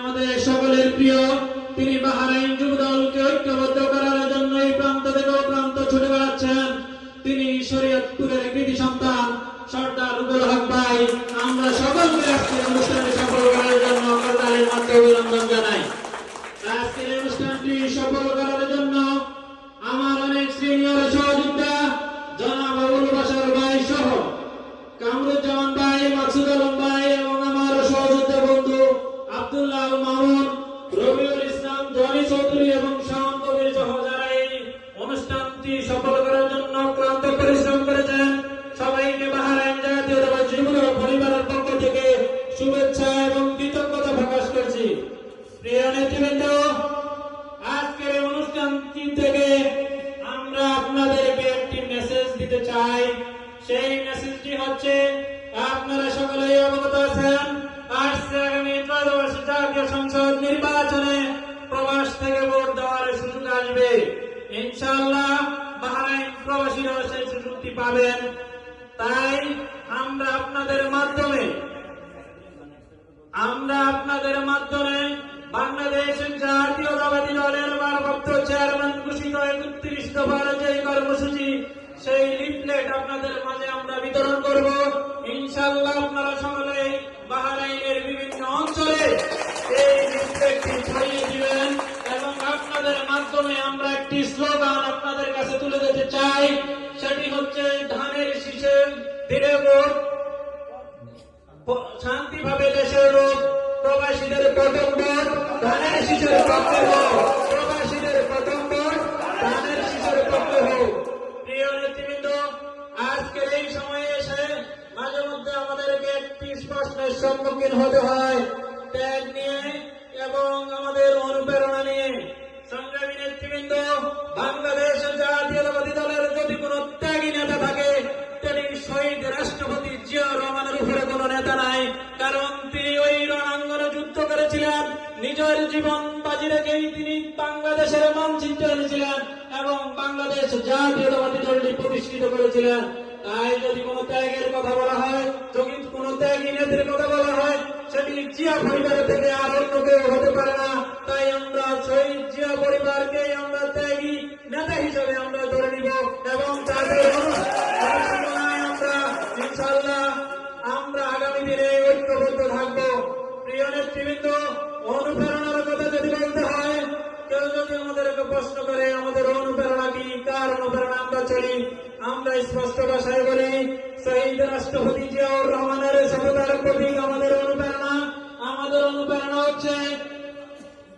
আমাদের সকলের প্রিয়, তিনি বাহরাইন যুবদলকে ঐক্যবদ্ধ করার জন্য এই প্রান্ত থেকে ও প্রান্ত ছুটে বেড়াচ্ছেন। তিনি শরীয়তপুরের কৃতি সন্তান সর্দার রুবেল হক ভাই। আমরা সকলকে আজকের অনুষ্ঠানে সফল করার জন্য করতালির মাধ্যমে অভিনন্দন জানাই। আজকের অনুষ্ঠানটি সফল করার জন্য আমার অনেক সিনিয়র সহযোদ্ধা জনাব আবুল বাশার ভাই সহ কামরুজ্জামান ভাই, মাকসুদ আলম ভাই এবং আমার সহযোদ্ধা বন্ধু আব্দুল্লাহ মামুন, রবিউল ইসলাম, জনি চৌধুরী এবং শাওন কবির সহ যারা এই অনুষ্ঠানটি সফল করার জন্য ক্লান্ত পরিশ্রম করেছেন, সবাইকে বাহরাইন জাতীয়তাবাদী যুবদল পরিবারের পক্ষ থেকে শুভেচ্ছা এবং কৃতজ্ঞতা প্রকাশ করছি। প্রিয় নেতৃবৃন্দ, আজকের এই অনুষ্ঠানটি থেকে আমরা আপনাদেরকে একটি মেসেজ দিতে চাই। সেই মেসেজটি হচ্ছে, আপনারা সকলেই অবগত আছেন আসছে আগামী ত্রয়োদশ জাতীয় সংসদ নির্বাচনে প্রবাস থেকে ভোট দেওয়ার সুযোগ আসবে। ইনশাআল্লাহ বাহরাইন প্রবাসীরা সেই সুযোগটি পাবেন। তাই আমরা আপনাদের মাধ্যমে বাংলাদেশ জাতীয়তাবাদী দলের ভারপ্রাপ্ত চেয়ারম্যান ঘোষিত 31 দফার যে কর্মসূচি, সেই লিফলেট আপনাদের মাঝে আমরা বিতরণ করব। ইনশাআল্লাহ আপনারা সকলেই বাহরাইনের বিভিন্ন অঞ্চলে এই লিফলেটটি ছড়িয়ে দিবেন এবং আপনাদের মাধ্যমে আমরা একটি স্লোগান আপনাদের কাছে তুলে দিতে চাই। সেটি হচ্ছে, ধানের শীষে ধীরে ভোট, শান্তিভাবে দেশের লোক, প্রবাসীদের প্রথম ভোট, ধানের শীষের পক্ষে হোক, প্রবাসীদের প্রথম ভোট, ধানের শীষের পক্ষে হোক। প্রিয় নেতৃবৃন্দ, আজকের এই সময়ে এসে মাঝে মধ্যে আমাদেরকে একটি প্রশ্নের সম্মুখীন হতে হয়, ত্যাগ নিয়ে এবং আমাদের অনুপ্রেরণা নিয়ে। সংগ্রামী নেতৃবৃন্দ, বাংলাদেশ জাতীয়তাবাদী দলের যদি কোন ত্যাগী নেতা থাকে, তিনি শহীদ রাষ্ট্রপতি জিয়াউর রহমানের উপরে কোন নেতা নাই। কারণ তিনি ওই রণাঙ্গনে যুদ্ধ করেছিলেন, নিজের জীবন বাজি রেখেই তিনি বাংলাদেশের মানচিত্র এনেছিলেন এবং বাংলাদেশ জাতীয়তাবাদী দলটি প্রতিষ্ঠিত করেছিলেন। তাই যদি কোন ত্যাগের কথা বলা হয়, যদি কোন ত্যাগী নেতার কথা বলা হয়, সেটি জিয়া পরিবার থেকে আর অন্য কেউ হতে পারে না। তাই আমরা শহীদ জিয়া পরিবারকে আমরা ত্যাগী নেতা হিসেবে আমরা ধরে নিব এবং তাদের অনুপ্রেরণায় আমরা ইনশাআল্লাহ আমরা আগামী দিনে ঐক্যবদ্ধ থাকব। প্রিয় নেতৃবৃন্দ, অনুপ্রেরণার কথা যদি বলতে হয়, কেউ যদি আমাদেরকে প্রশ্ন করে আমাদের অনুপ্রেরণা কি, কার অনুপ্রেরণা আমরা চলি, আমরা স্পষ্ট ভাষায় বলি, শহীদ রাষ্ট্রপতি জিয়াউর রহমানের সততার প্রতীক আমাদের অনুপ্রেরণা। আমাদের অনুপ্রেরণা হচ্ছে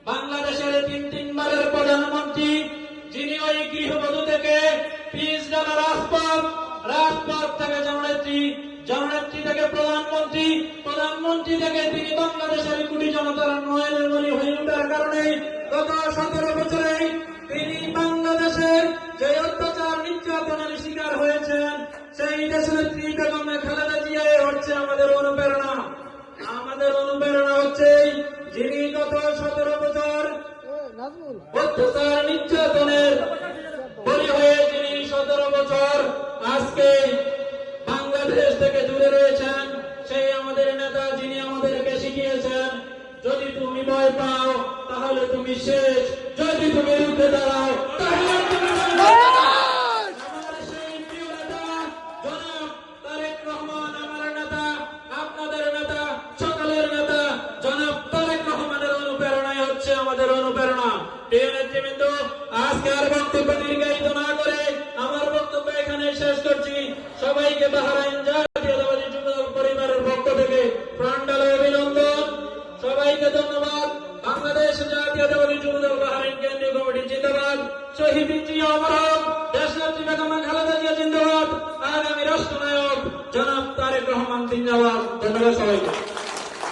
বাংলাদেশের তিনবারের প্রধানমন্ত্রী, যিনি ওই গৃহবধূ থেকে পিস ডালা রাজপথ থেকে জননেত্রী থেকে প্রধানমন্ত্রী থেকে তিনি বাংলাদেশের কোটি জনতার নয়নের মণি হয়ে ওঠার কারণে গত 17 বছরে তিনি বাংলাদেশের যে অত্যাচার নির্যাতনের শিকার হয়েছেন, সেই দেশনেত্রী বেগম খালেদা জিয়া হচ্ছে আমাদের অনুপ্রেরণা। আমাদের অনুপ্রেরণা হচ্ছে যিনি গত 17 বছর অত্যাচার নির্যাতনের বলি হয়ে যিনি 17 বছর আজকে বাংলাদেশ থেকে দূরে রয়েছেন, সেই আমাদের নেতা, যিনি আমাদেরকে শিখিয়েছেন, যদি তুমি ভয় পাও তাহলে তুমি শেষ, যদি তুমি রুখে দাঁড়াও তাহলে তুমি আমার সেই প্রিয় নেতা জনাব তারেক রহমান, আমার নেতা, আপনাদের নেতা, সকলের নেতা জনাব তারেক রহমানের অনুপ্রেরণাই হচ্ছে আমাদের অনুপ্রেরণা। প্রিয় নেতৃবৃন্দ, আজকে আর বক্তব্য দীর্ঘায়িত না করে আমার বক্তব্য এখানে শেষ করছি। সবাইকে বাহরাইন জাতীয়তাবাদী যুবদল পরিবারের পক্ষ থেকে প্রাণঢালা অভিনন্দন। সবাইকে ধন্যবাদ। বাংলাদেশ জাতীয়তাবাদী যুবদল বাহরাইন কেন্দ্রীয় কমিটি জিন্দাবাদ। শহীদ জিয়া অমর হোক। দেশনেত্রী বেগম খালেদা জিয়া জিন্দাবাদ। আগামী রাষ্ট্রনায়ক জনাব তারেক রহমান জিন্দাবাদ। ধন্যবাদ সবাইকে।